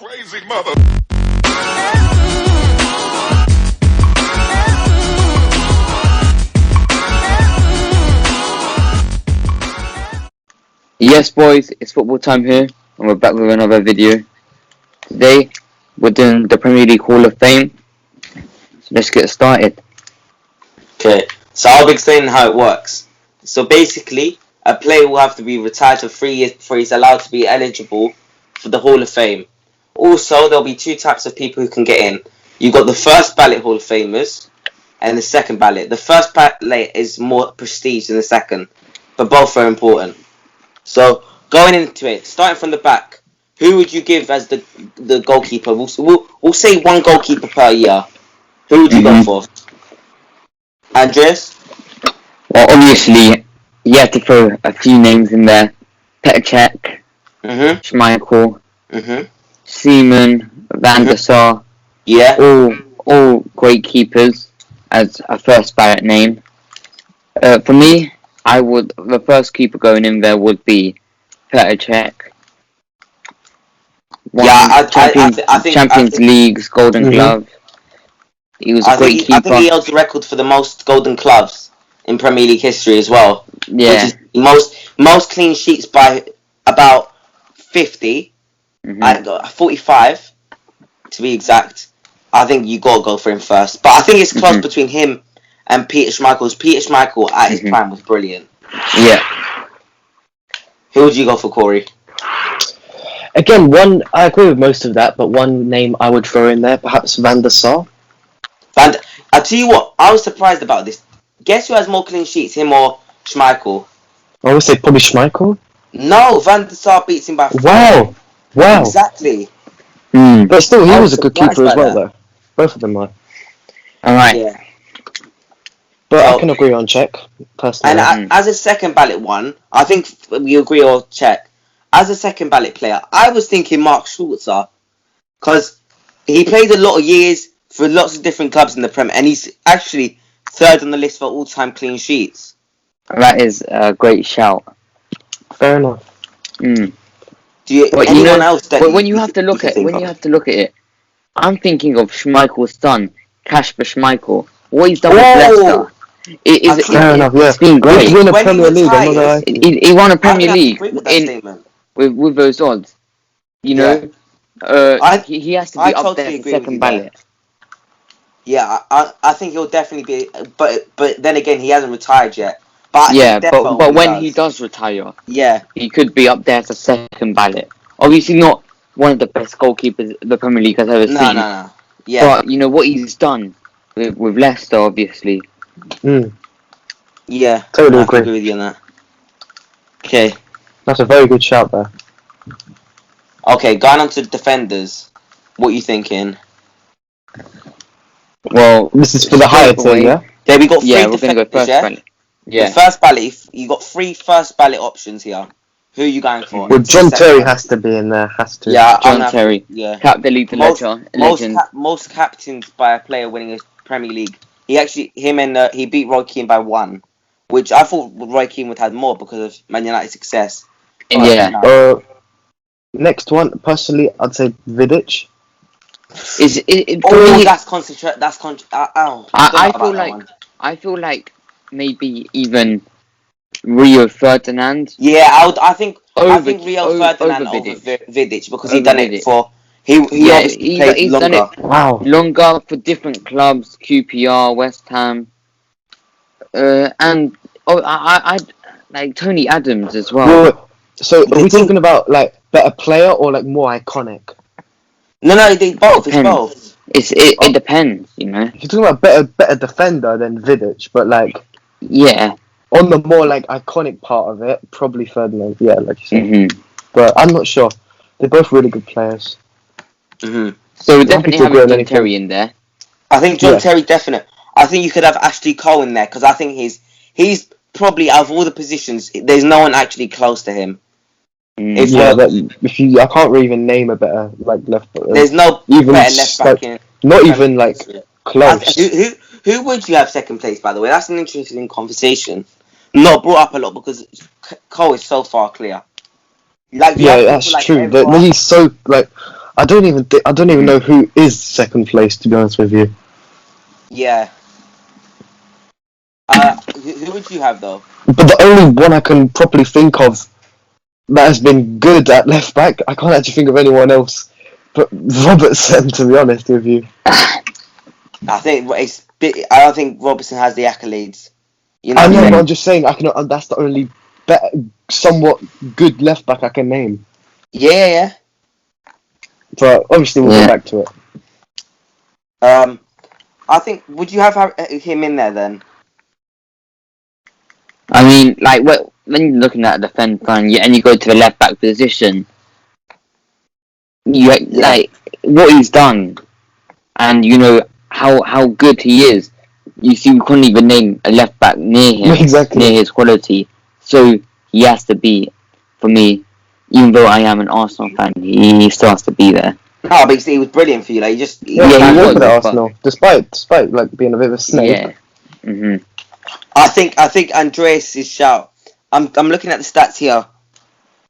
crazy mother. Yes, boys, it's football time here, and we're back with another video. Today, we're doing the Premier League Hall of Fame. So let's get started. Okay, so I'll be explaining how it works. So basically, a player will have to be retired for 3 years before he's allowed to be eligible for the Hall of Fame. Also, there'll be two types of people who can get in. You've got the first ballot Hall of Famers and the second ballot. The first ballot is more prestige than the second, but both are important. So, going into it, starting from the back, who would you give as the goalkeeper? We'll say one goalkeeper per year. Who would you go for? Andreas? Well, obviously, you have to throw a few names in there. Petr Cech, Schmeichel, Seaman, Van der Sar. Yeah. All great keepers as a first ballot name. For me, the first keeper going in there would be Petr Cech. I think Champions League's Golden Glove. He was a great keeper. I think he holds the record for the most Golden Gloves in Premier League history as well. Yeah. Which is most clean sheets by about 50. 45 to be exact. I think you gotta go for him first. But I think it's close between him and Peter Schmeichel. Peter Schmeichel at his prime was brilliant. Yeah. Who would you go for, Corey? Again, I agree with most of that, but one name I would throw in there, perhaps Van der Sar. And I tell you what, I was surprised about this. Guess who has more clean sheets, him or Schmeichel? I would say probably Schmeichel. No, Van der Sar beats him by 4. Wow. Exactly. But still, he was a good surprised keeper as by well, that. though. Both of them are. Alright. Yeah. But I can agree on Cech, personally. And as a second ballot one, I think we agree on Cech. As a second ballot player, I was thinking Mark Schulzer. Because he played a lot of years for lots of different clubs in the Premier, and he's actually third on the list for all-time clean sheets. That is a great shout. Fair enough. Do you? But anyone else that? When you have to look at it, I'm thinking of Schmeichel's son, Kasper Schmeichel. What he's done with Leicester. It's been great. He won a When he Premier League. retires- He won a Premier I League agree with that statement. with those odds. You know, he has to be up there for second ballot. Yeah, I think he'll definitely be, but then again, he hasn't retired yet. But when he does retire, yeah, he could be up there as a second ballot. Obviously, not one of the best goalkeepers the Premier League has ever seen. No. Yeah, but you know what he's done with Leicester, obviously. Yeah, totally I agree agree with you on that. Okay. That's a very good shout there. Okay, going on to defenders. What are you thinking? Well, this is for the higher tier, yeah? There we got 3 we're defenders, gonna go first ballot. Yeah. The first ballot, you got 3 first ballot options here. Who are you going for? Well, John Terry has to be in there, Yeah, John Terry. Yeah. Cap delete legend. Most captains by a player winning a Premier League. He beat Roy Keane by 1, which I thought Roy Keane would have more because of Man United's success. Yeah. Next one, personally, I'd say Vidic. I feel like maybe even Rio Ferdinand. Yeah, I think Rio Ferdinand over Vidic because he's done it for. He's longer. Done it. Wow. Longer for different clubs, QPR, West Ham, and I like Tony Adams as well. So are we talking about like better player or like more iconic? No, they both. It's both. It depends, you know. If you're talking about better defender than Vidic, but like on the more like iconic part of it, probably Ferdinand. Yeah, like you said. But I'm not sure. They're both really good players. So we definitely have John Terry in there. I think John Terry definite. I think you could have Ashley Cole in there because I think he's probably out of all the positions, there's no one actually close to him. I can't really even name a better like left back. There's no even better left back in. Not even like close. Who would you have second place? By the way, that's an interesting conversation. Not brought up a lot because Cole is so far clear. Like, yeah, that's like true. He's so like I don't even know who is second place, to be honest with you. Yeah. Who would you have though? But the only one I can properly think of that has been good at left back, I can't actually think of anyone else but Robertson, to be honest with you. I don't think Robertson has the accolades. You know I know, but I'm just saying that's the only somewhat good left back I can name. Yeah. But obviously we'll go back to it. I think, would you have him in there then? I mean, like, when you're looking at a defense line, and you go to the left back position, like what he's done, and you know how good he is. You see, we couldn't even name a left back near him, near his quality. So he has to be, for me, even though I am an Arsenal fan, he still has to be there. Oh, but he was brilliant for you. Like, he was at Arsenal, despite like being a bit of a snake. Yeah. Mhm. I think Andreas' shout. I'm looking at the stats here.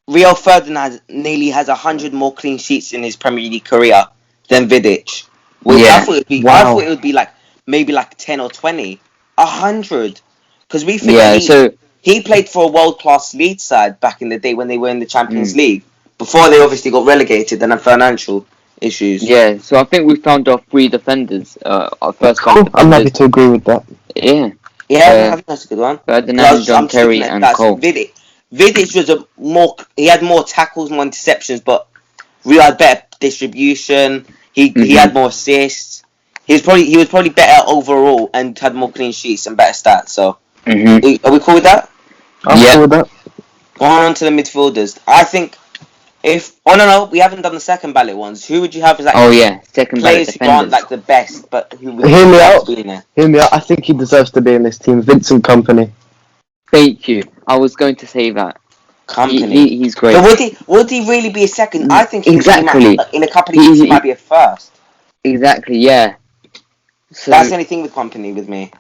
Rio Ferdinand nearly has 100 more clean sheets in his Premier League career than Vidic. I thought it would be like maybe like 10 or 20. 100. Because we think he played for a world-class Leeds side back in the day when they were in the Champions League. Before they obviously got relegated and had financial issues. Yeah, so I think we found our 3 defenders. Our first cool. I'm happy to agree with that. Yeah. Yeah, I think that's a good one. Ferdinand, John Terry, and Cole. Vidic was he had more tackles, more interceptions, but Rio had better distribution. He had more assists. He was probably better overall and had more clean sheets and better stats. So, are we cool with that? I'm cool with that. Going on to the midfielders, I think no, we haven't done the second ballot ones. Who would you have as second players ballot who aren't like the best, but who would Hear me out. I think he deserves to be in this team. Vincent Kompany. Thank you. I was going to say that. Kompany. He's great. But would he really be a second? I think in a couple of years he might be a first. Exactly. Yeah. So, that's the only thing with Kompany with me.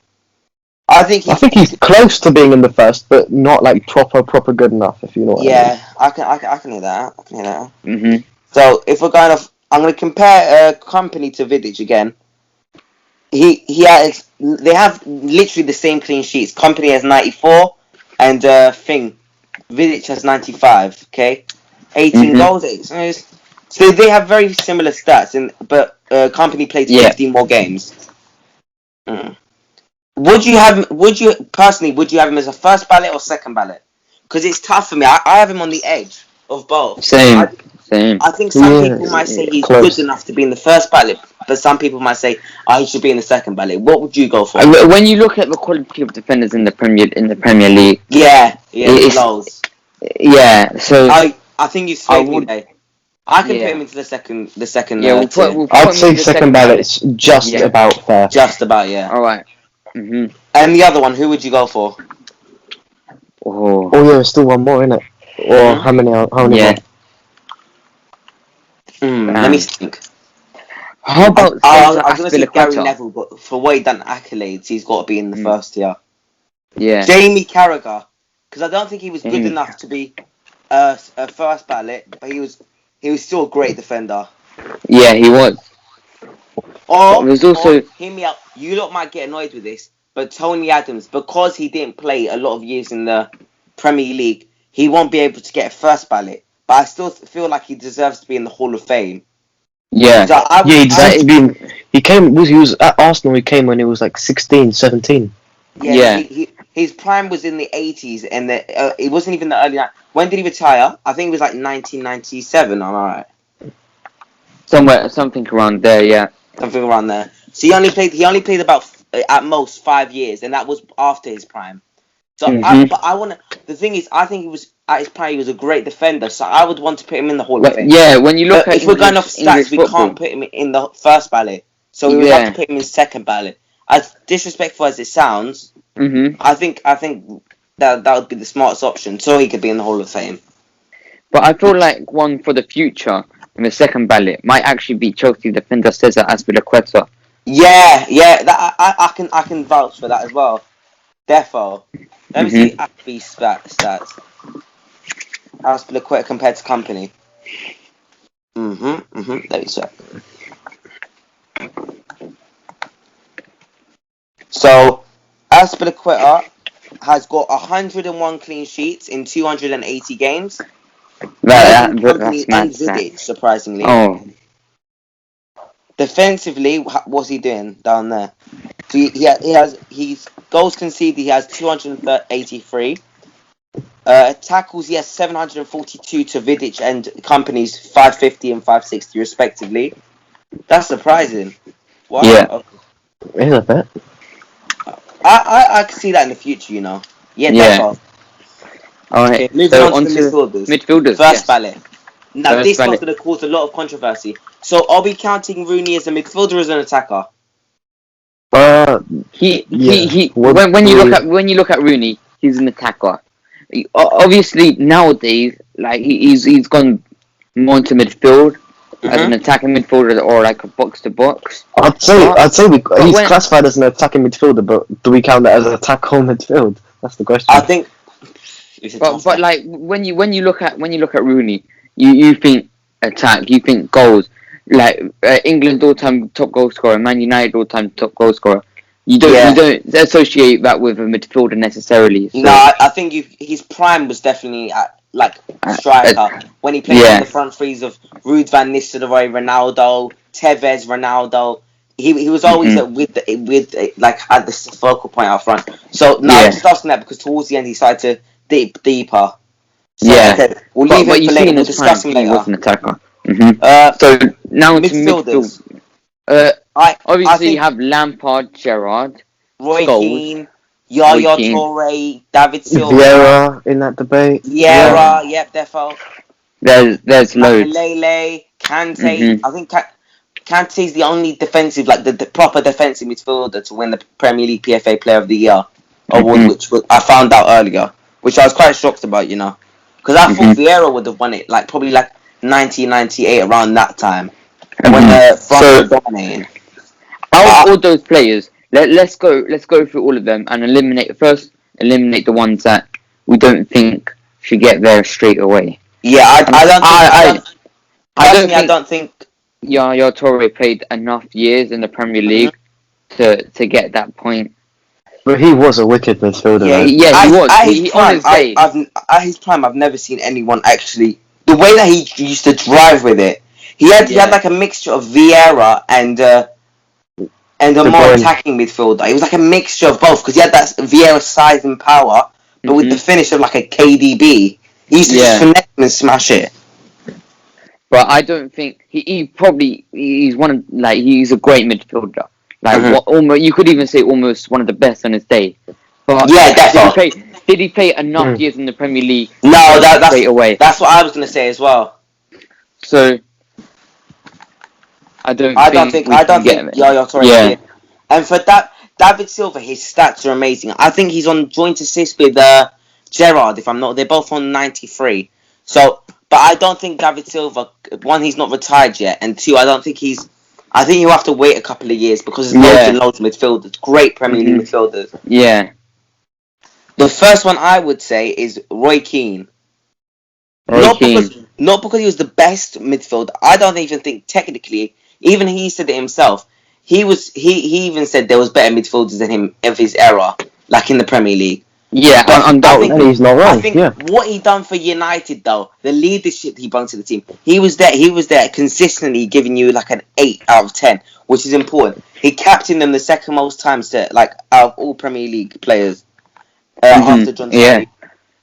I think he's close to being in the first, but not like proper good enough. If you know what I mean. Yeah, I can hear that. I can hear that. So if we're going off, I'm going to compare Kompany to Vidic again. They have literally the same clean sheets. Kompany has 94, and Vidic has 95. Okay, 18 goals. So they have very similar stats, but Kompany played 15 more games. Would you have him as a first ballot or second ballot? Because it's tough for me. I have him on the edge of both. Same. I think some people might say he's good enough to be in the first ballot, but some people might say he should be in the second ballot. What would you go for? When you look at the quality of defenders in the Premier League, it's lows. Yeah, so I think you swayed me there. I can put him into the second. Yeah, I'd say second ballot's just about fair. Just about, yeah. All right. And the other one, who would you go for? Oh yeah, still one more, isn't it? Or how many more? Let me think. How about I was going to say Gary Neville, but for what he done accolades, he's got to be in the first tier. Yeah. Jamie Carragher, because I don't think he was good enough to be a first ballot, but he was still a great defender. Yeah, he was. Or hear me out. You lot might get annoyed with this, but Tony Adams, because he didn't play a lot of years in the Premier League, he won't be able to get a first ballot. But I still feel like he deserves to be in the Hall of Fame. Yeah. So he was at Arsenal. He came when he was like 16, 17. Yeah. His prime was in the 80s, and it wasn't even the early. When did he retire? I think it was like 1997. Am I right? Something around there. Yeah. Something around there. So he only played about at most 5 years, and that was after his prime. So the thing is, I think he was at his prime. He was a great defender, so I would want to put him in the Hall of Fame. Yeah, when you look at if we're going off stats, we can't put him in the first ballot, so we would have to put him in second ballot. As disrespectful as it sounds, I think that would be the smartest option, so he could be in the Hall of Fame. But I feel like one for the future in the second ballot might actually be Chelsea defender Cesar Azpilicueta. Yeah, I can vouch for that as well. Defo. Let me see Appy stats. Azpilicueta compared to Kompany. Let me check. So, Azpilicueta has got 101 clean sheets in 280 games. That's and Vidic, surprisingly. Oh. Defensively, what's he doing down there? So he's goals conceded. He has 283. Tackles, he has 742 to Vidic and company's 550 and 560 respectively. That's surprising. Wow. Yeah. Is that bit? I can see that in the future, you know. Yeah. Definitely. Alright, okay, moving on to the midfielders. First ballot. Now, this one's going to cause a lot of controversy. So, are we counting Rooney as a midfielder or as an attacker? When you look at Rooney, he's an attacker. Obviously, nowadays, like he's gone more into midfield as an attacking midfielder or like a box to box. I'd say he's classified as an attacking midfielder, but do we count that as an attack or midfield? That's the question. I think. But like when you look at Rooney, you think attack, you think goals. Like England all-time top goal scorer, Man United all-time top goal scorer. You don't associate that with a midfielder necessarily. So. No, I think his prime was definitely at striker when he played on the front threes of Ruud van Nistelrooy, Ronaldo, Tevez, Ronaldo. He was always at the focal point out front. So now I'm just asking that because towards the end he started to dip deeper. So, okay, we'll leave it for later. We'll discuss him later. He was an attacker. So now into midfield. Obviously, you have Lampard, Gerrard, Roy Keane, Yaya Toure, David Silva, Vieira in that debate. Vieira, yep, defo. There's loads. Lele, Kante. I think Kante's the only defensive, like the proper defensive midfielder to win the Premier League PFA Player of the Year award, which I found out earlier, which I was quite shocked about, you know, because I thought Vieira would have won it, like probably like 1998 around that time when France were dominating. Out of all those players, let's go through all of them and eliminate the ones that we don't think should get there straight away. Yeah, I don't think Yaya Toure played enough years in the Premier League to get that point. But he was a wicked midfielder. Yeah, he was. At his prime, I've never seen anyone actually. The way that he used to drive with it, he had like a mixture of Vieira and a more attacking midfielder. It was like a mixture of both because he had that Vieira size and power, but with the finish of like a KDB. He used to just finesse and smash it. But I don't think he's a great midfielder. Like almost you could even say almost one of the best on his day. But definitely. Did he play enough years in the Premier League? No, that's straight away. That's what I was gonna say as well. So I don't think Yaya Toure. And for that, David Silva, his stats are amazing. I think he's on joint assist with Gerrard. If I'm not, they're both on 93. So, but I don't think David Silva. One, he's not retired yet, and two, I think you have to wait a couple of years because there's loads and loads of midfielders, great Premier League midfielders. Yeah. The first one I would say is Roy Keane. Not because he was the best midfielder. I don't even think technically. Even he said it himself. He even said there was better midfielders than him of his era, like in the Premier League. Yeah, undoubtedly. He's not wrong. I think what he done for United though, the leadership he brought to the team, he was there consistently giving you like an 8 out of 10, which is important. He captained them the second most times out of all Premier League players after John Terry.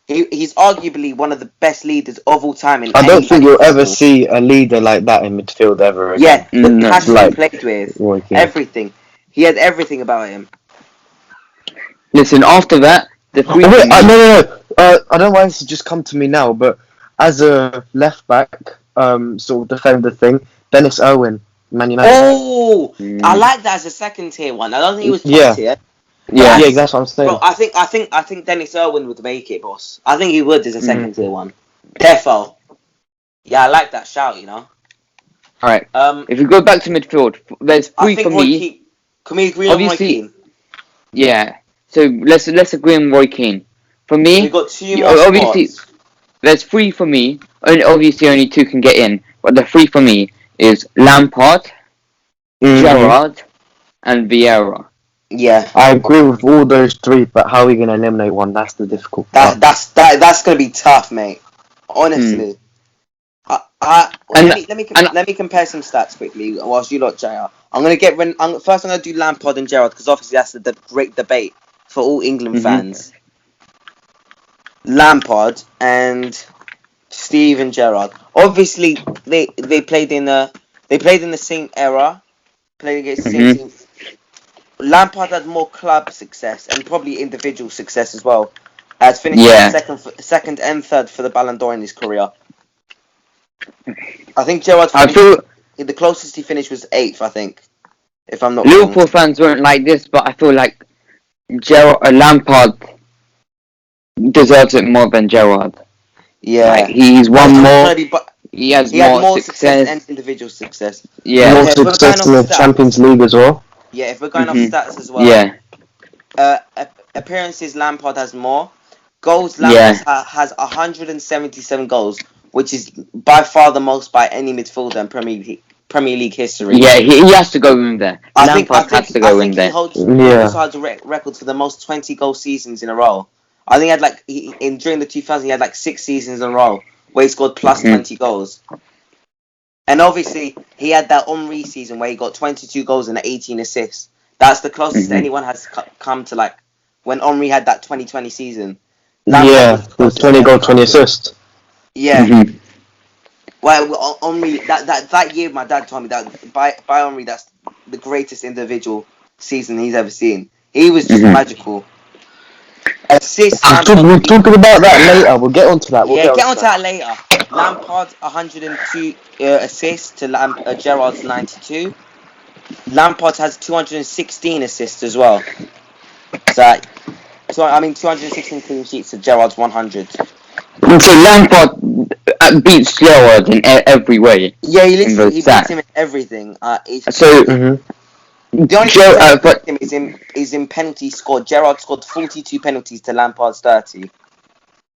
He's arguably one of the best leaders of all time. I don't think you'll ever see a leader like that in midfield ever again. Yeah, the passion he played with, everything. He had everything about him. Listen, after that, the three... No. I don't know why this has just come to me now, but as a left back, sort of defender thing, Dennis Irwin, Man United. Oh, I like that as a second tier one. I don't think he was top tier. Yeah, that's what I'm saying. Bro, I think Dennis Irwin would make it, boss. I think he would as a second tier one. Defo. Yeah, I like that shout, you know. Alright. If we go back to midfield, there's three for me. Can we agree on Roy Keane? Yeah. So let's agree on Roy Keane. For me, we got two more spots. There's three for me. Obviously, only two can get in. But the three for me is Lampard, Gerrard, and Vieira. Yeah, I agree with all those three, but how are we gonna eliminate one? That's the difficult part. That's gonna be tough, mate. Honestly. Let me compare some stats quickly whilst you lot, JR. I'm gonna do Lampard and Gerrard because obviously that's the great debate for all England fans. Lampard and Steven Gerrard. Obviously, they played in the same era, played against the same team. Lampard had more club success and probably individual success as well, as finishing second and third for the Ballon d'Or in his career. I think Gerrard the closest he finished was 8th, I think, if I'm not wrong. Liverpool fans weren't like this, but I feel like Lampard deserves it more than Gerrard. Yeah, like, he's won more. He had more success and individual success. Yeah, more success in the Champions League as well. Yeah, if we're going off stats as well. Yeah. Appearances, Lampard has more. Goals, Lampard has 177 goals, which is by far the most by any midfielder in Premier League history. Yeah, he has to go in there. Lampard has to go in there. He holds records for the most 20-goal seasons in a row. I think he had during the 2000s he had like 6 seasons in a row where he scored plus 20 goals. And obviously he had that Henry season where he got 22 goals and 18 assists. That's the closest anyone has come to like when Henry had that 2020 season. With 20 goals, 20 assists. Yeah. Well, Henry, that year, my dad told me that by Henry, that's the greatest individual season he's ever seen. He was just magical. Assists. We're talking about that later. We'll get onto that. Get onto that later. Lampard 102 assists to Gerrard's 92. Lampard has 216 assists as well. So 216 clean sheets to Gerrard's 100. So Lampard beats Gerrard in every way. Yeah, he beats him in everything. The only thing is in penalties scored. Gerrard scored 42 penalties to Lampard's 30.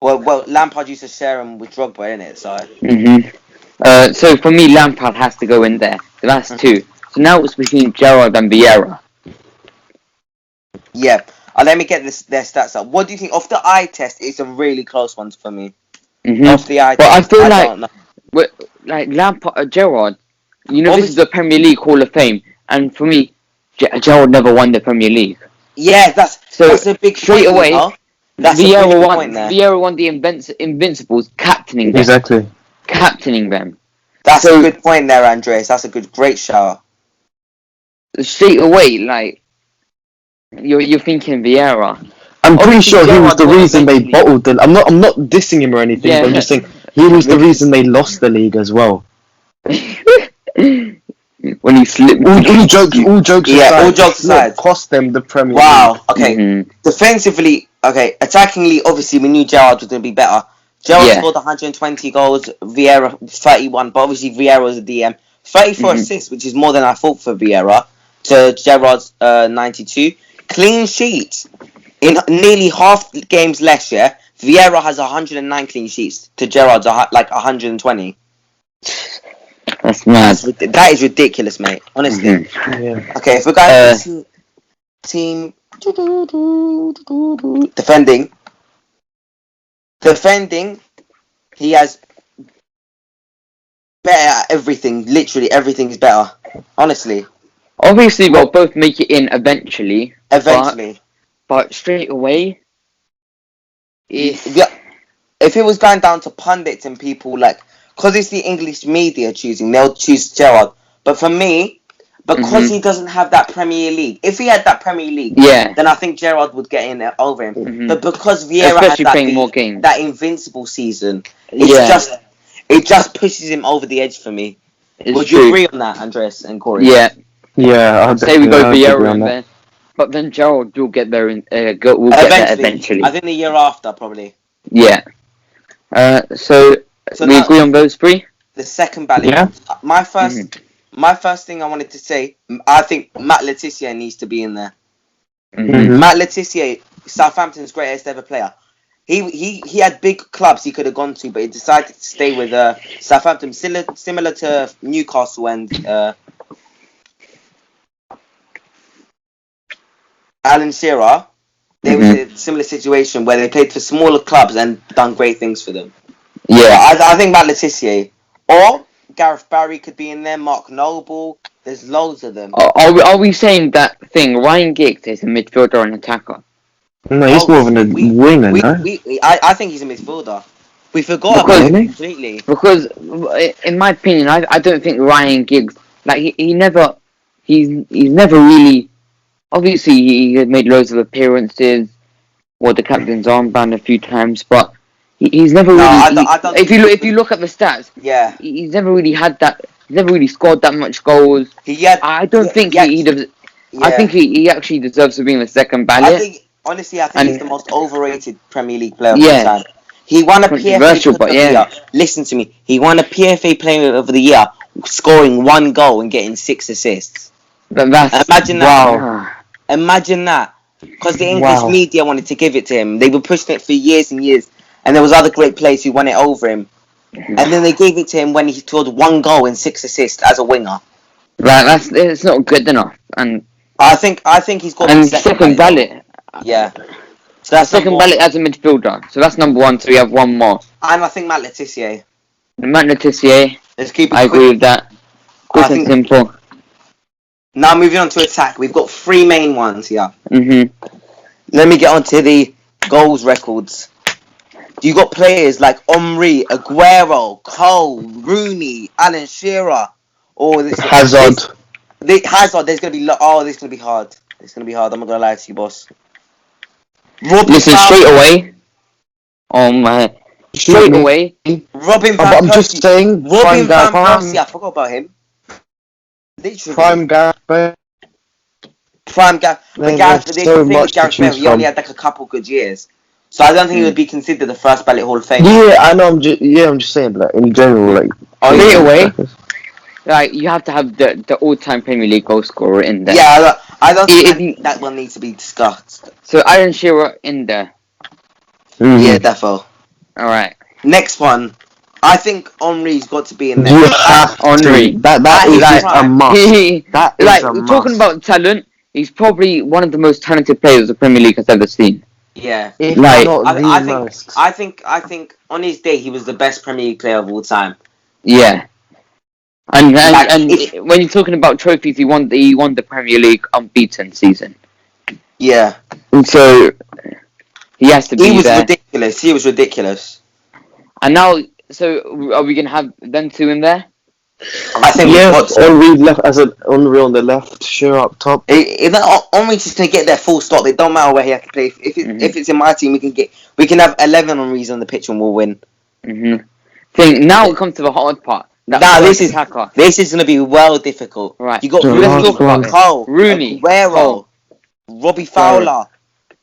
Well, Lampard used to share them with Drogba, innit? So. So for me, Lampard has to go in there. So that's 2. So now it's between Gerrard and Vieira. Yeah. Let me get their stats up. What do you think? Off the eye test, it's a really close one for me. Off the eye test, I feel like Lampard, Gerrard, this is the Premier League Hall of Fame, and for me, Gerrard never won the Premier League. Yeah, that's a big straight point, away. Vieira won the Invincibles, captaining them. Exactly. Captaining them. That's a good point there, Andreas. That's a great shout. Straight away, like you're thinking Vieira. I'm pretty sure he was the reason they bottled the. I'm not dissing him or anything. But I'm just saying he was the reason they lost the league as well. When he slipped. All jokes aside, cost them the Premier League. Wow. Okay. Defensively, attackingly, obviously we knew Gerrard was going to be better. Gerrard scored 120 goals. Vieira 31, but obviously Vieira was a DM. 34 assists, which is more than I thought for Vieira. To Gerrard's 92. Clean sheets. In nearly half games less, Vieira has 109 clean sheets to Gerrard's 120. That's mad. That is ridiculous, mate. Honestly. Yeah. Okay, if we're going to team defending, he has better at everything. Literally everything is better. Honestly. Obviously, we'll both make it in eventually. But straight away, if it was going down to pundits and people because it's the English media choosing, they'll choose Gerrard. But for me, because he doesn't have that Premier League, if he had that Premier League, then I think Gerrard would get in there over him. But because Vieira had that invincible season, it just pushes him over the edge for me. Would you agree on that, Andres and Corey? Yeah, I'd say we go Vieira in there. But then Gerrard will get there get there eventually. I think the year after, probably. Yeah. So we agree on those 3? The second ballot. Yeah. My first thing I wanted to say, I think Matt Le Tissier needs to be in there. Matt Le Tissier, Southampton's greatest ever player. he had big clubs he could have gone to, but he decided to stay with Southampton, similar to Newcastle and Alan Shearer. There was a similar situation where they played for smaller clubs and done great things for them. Yeah, I think Matt Le Tissier or Gareth Barry could be in there. Mark Noble. There's loads of them. Are we saying that thing? Ryan Giggs is a midfielder and attacker. No, he's more of a winger, no? I think he's a midfielder. We forgot about him completely. Because, in my opinion, I don't think Ryan Giggs, like, he's never really, obviously he has made loads of appearances, wore the captain's armband a few times, but he's never really, if you look at the stats, yeah, he's never really had that, he's never really scored that much goals. I think he actually deserves to be in the second ballot. Honestly, I think he's the most overrated Premier League player of all time. He won a PFA Player of the Year. Listen to me. He won a PFA Player of the Year, scoring 1 goal and getting 6 assists. Imagine that. Wow. Imagine that. Because the English media wanted to give it to him. They were pushing it for years and years. And there was other great players who won it over him. And then they gave it to him when he scored 1 goal and 6 assists as a winger. Right, it's not good enough. And I think he's got the second ballot. Yeah. So that's second ballot as a midfielder. So that's number 1. So we have 1 more. And I think Matt Le Tissier. Matt Le Tissier. Let's keep it I agree with that. Quick and simple. Now moving on to attack. We've got 3 main ones here. Let me get on to the goals records. You got players like Henry, Aguero, Cole, Rooney, Alan Shearer, or Hazard. Hazard. There's gonna be this is gonna be hard. It's gonna be hard. I'm not gonna lie to you, boss. Listen, straight away. Straight away. Robin Van Persie. I'm just saying. Robin Van Persie. I forgot about him. Literally. Prime Gareth Bale. But Gareth Bale, he only had like a couple good years. So I don't think he would be considered the first ballot Hall of Fame. Yeah, I know. I'm just saying, but in general, like straight away, like you have to have the all-time Premier League goal scorer in there. Yeah, I don't think that one needs to be discussed. So Alan Shearer in there. Yeah, defo. All right. Next one, I think Henry's got to be in there. You have Henry. That is a must. That is a must. Talking about talent, he's probably one of the most talented players the Premier League has ever seen. Yeah, I think on his day he was the best Premier League player of all time. Yeah, and when you're talking about trophies, he won the Premier League unbeaten season. Yeah, and so he has to be there. He was ridiculous. And now, so are we gonna have them 2 in there? I think Henry left as an Henry on the left, Shearer up top. Henry's just gonna get there full stop. It don't matter where he has to play. If it's in my team, we can have 11 Henrys on the pitch and we'll win. Now it comes to the hard part. This is gonna be well difficult. Right. You got Cole, Rooney, Aguero, Robbie Fowler.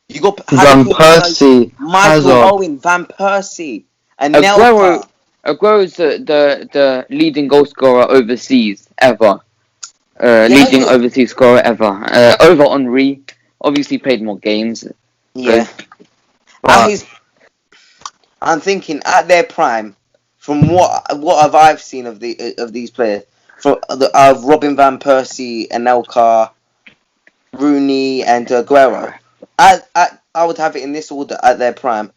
You got Van Persie, Michael Owen, Van Persie, and Nelka. Aguero's the leading goal scorer overseas ever. Leading overseas scorer ever. Over Henry. Obviously played more games. Yeah. I'm thinking at their prime, from what I've seen of these players, from Robin Van Persie, Anelka, Rooney, and Aguero. I would have it in this order at their prime.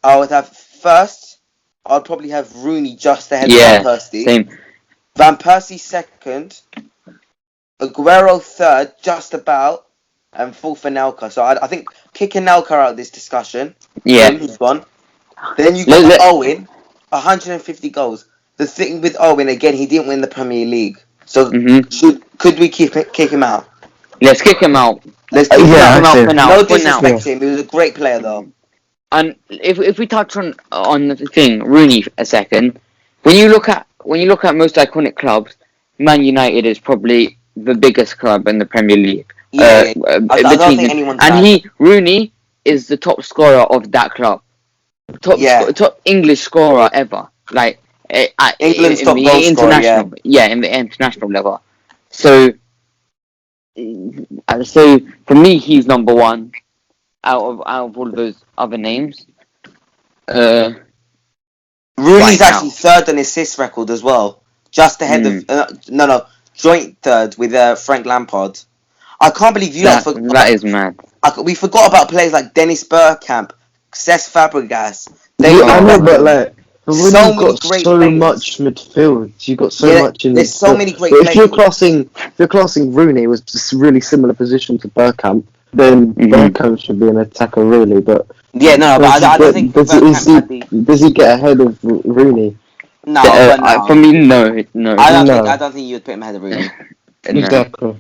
I would have first. I'd probably have Rooney just ahead of Van Persie. Same. Van Persie second. Aguero third, just about. And fourth for Anelka. So I think kicking Anelka out of this discussion. Yeah. He's gone. Then you got Owen. 150 goals. The thing with Owen, again, he didn't win the Premier League. So could we kick him out? Let's kick him out. Let's kick him out for now. No disrespect to him. He was a great player, though. And if we touch on the thing, Rooney a second, when you look at most iconic clubs, Man United is probably the biggest club in the Premier League. I don't think anyone's Rooney is the top scorer of that club, top English scorer ever. Like England's top goal scorer, in the international level. So for me, he's number 1. Out of all of those other names, Rooney's actually third on assist record as well, just ahead of joint third with Frank Lampard. I can't believe you don't forget. That is mad. We forgot about players like Dennis Bergkamp, Cesc Fabregas. I know, but like, so got great so players. much midfield. You got so much in. There's so many great players. If you're classing Rooney was just a really similar position to Bergkamp, then Bergkamp should be an attacker, really. But yeah, no, but I don't think does he get ahead of Rooney? No, no. For me, no. I don't think you would put him ahead of Rooney. Exactly.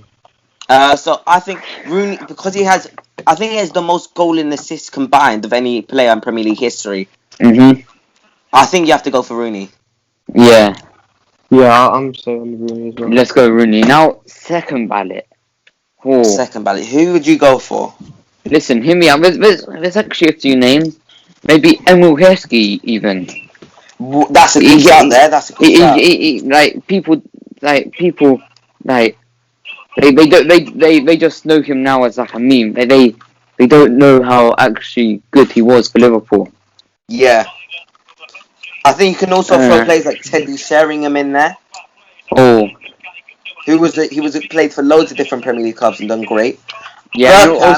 So I think Rooney, because he has the most goal and assist combined of any player in Premier League history. I think you have to go for Rooney. Yeah. Yeah, I'm saying Rooney as well. Let's go Rooney. Now, second ballot. Oh. Second ballot. Who would you go for? Listen, hear me out. There's actually a few names. Maybe Emil Heskey, even. That's a good shout there. That's a good shout. People, they just know him now as like a meme. They don't know how actually good he was for Liverpool. Yeah. I think you can also throw players like Teddy Sheringham in there. Oh. He played for loads of different Premier League clubs and done great. Yeah, I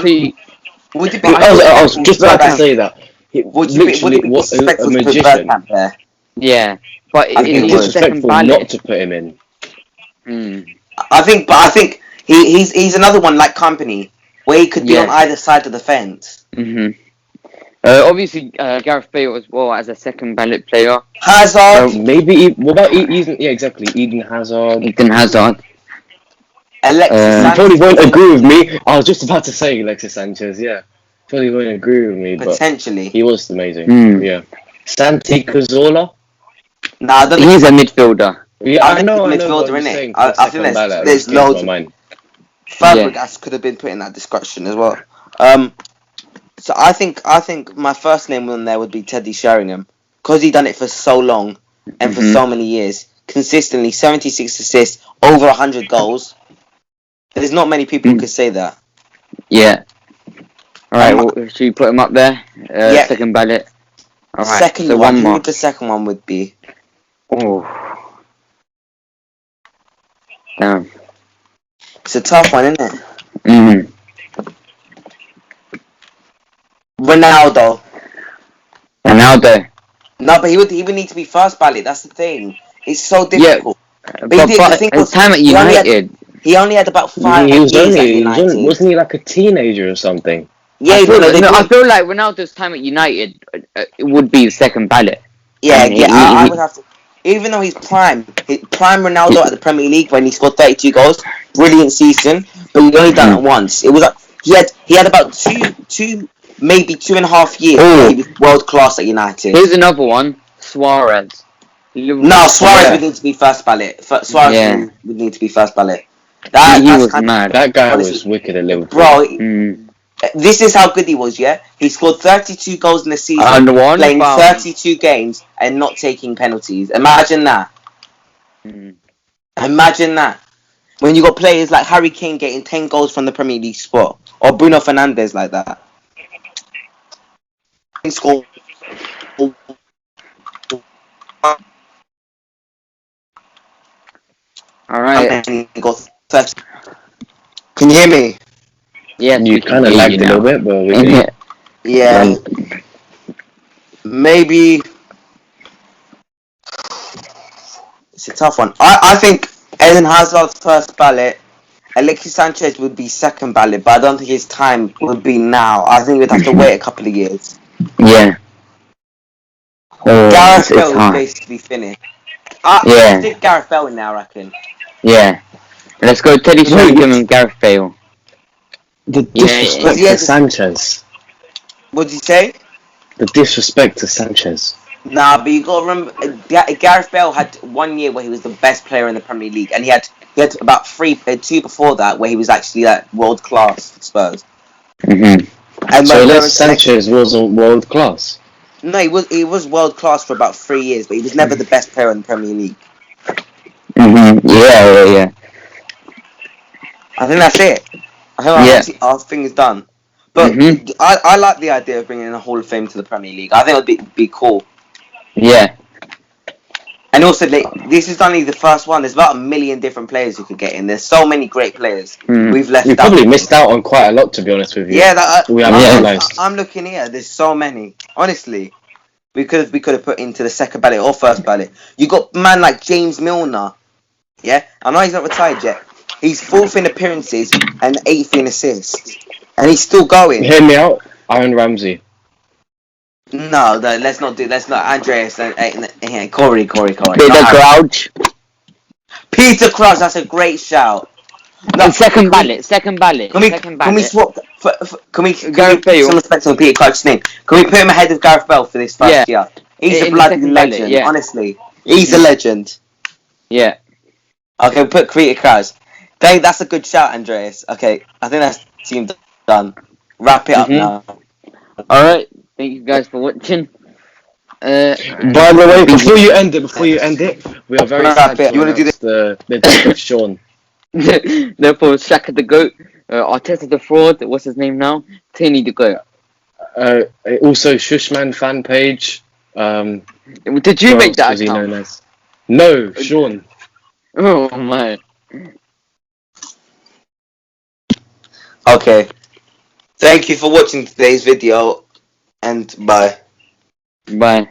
was just about to say that. Would you be disrespectful a to put magician. Bergkamp there? Yeah, but it's disrespectful not to put him in. I think he's another one like Company, where he could be on either side of the fence. Obviously, Gareth Bale as well as a second ballot player. Hazard. What about Eden? Yeah, exactly. Eden Hazard. Alexis Sanchez. You probably won't agree with me. I was just about to say Alexis Sanchez. Yeah, probably won't agree with me. Potentially. But he was amazing. Yeah. Santi Cazorla. No, I don't think he's a midfielder. Yeah, I know. Midfielder, innit? I think there's loads. Fabregas could have been put in that discussion as well. So I think my first name on there would be Teddy Sheringham, because he done it for so long and for so many years, consistently 76 assists, over 100 goals. There's not many people who could say that. Yeah. All right. Well, should we put him up there? Second ballot. All right. Second so one. Who would the second one would be? Oh. Damn. It's a tough one, isn't it? Ronaldo. No, but he would need to be first ballot. That's the thing. It's so difficult. Yeah, but his time at United. He only had about 5 years at United. Wasn't he like a teenager or something? Yeah, I feel like Ronaldo's time at United would be the second ballot. Yeah, I would have to. Even though his prime Ronaldo at the Premier League when he scored 32 goals, brilliant season, but he only done it once. It was like he had about two maybe 2.5 years where he was world class at United. Here's another one, Suarez. No, Suarez would need to be first ballot. Suarez would need to be first ballot. He was mad. That guy was wicked at Liverpool. Bro, this is how good he was, yeah? He scored 32 goals in the season, playing 32 games and not taking penalties. Imagine that. Imagine that. When you got players like Harry Kane getting 10 goals from the Premier League squad, or Bruno Fernandes like that. He scored. Alright. Can you hear me? Yeah, you kind of lagged a little bit, but we can. Yeah. Maybe. It's a tough one. I think Eden Hazard's first ballot. Alexis Sanchez would be second ballot, but I don't think his time would be now. I think we'd have to wait a couple of years. Yeah. Gareth Bale is basically finished. I think Gareth Bale in now, I reckon. Yeah. Let's go Teddy Sheringham and Gareth Bale. The disrespect to Sanchez. What did you say? The disrespect to Sanchez. Nah, but you got to remember, Gareth Bale had 1 year where he was the best player in the Premier League, and he had about 2 before that where he was actually like world class at Spurs. And so Sanchez wasn't world class. No, he was world class for about 3 years, but he was never the best player in the Premier League. Yeah. I think that's it. I think our thing is done. But Mhm. I like the idea of bringing a Hall of Fame to the Premier League. I think it would be cool. Yeah. And also, this is only the first one. There's about 1 million different players you could get in. There's so many great players. Mhm. We've left We out. probably missed out on quite a lot, to be honest with you. Yeah, We haven't realised. I'm looking here. There's so many. Honestly, we could have put into the second ballot or first ballot. You got man like James Milner. Yeah, I know he's not retired yet. He's 4th in appearances and 8th in assists, and he's still going. Hear me out, Aaron Ramsey. No, let's not do. Let's not. Andreas and Corey. Peter Crouch. Peter Crouch. That's a great shout. No, And second ballot. Second ballot. Can we swap? Can we Gareth put Bale. some respect on Peter Crouch's name? Can we put him ahead of Gareth Bale for this first year? He's a In the bloody second legend. ballot, yeah. Honestly, he's a legend. Yeah. Okay, put Peter Crouch. Okay, that's a good shout, Andreas. Okay, I think that's team done. Wrap it up now. Alright. Thank you guys for watching. By the way, before you end it, we are very sad to You wanna do announce the death of Sean. Therefore, Shaka the GOAT. Arteta the fraud. What's his name now? Tierney the GOAT. Also, Shushman fan page. Did you what make else that was he account? known as? No, Sean. Oh my. Okay. Thank you for watching today's video, and bye. Bye.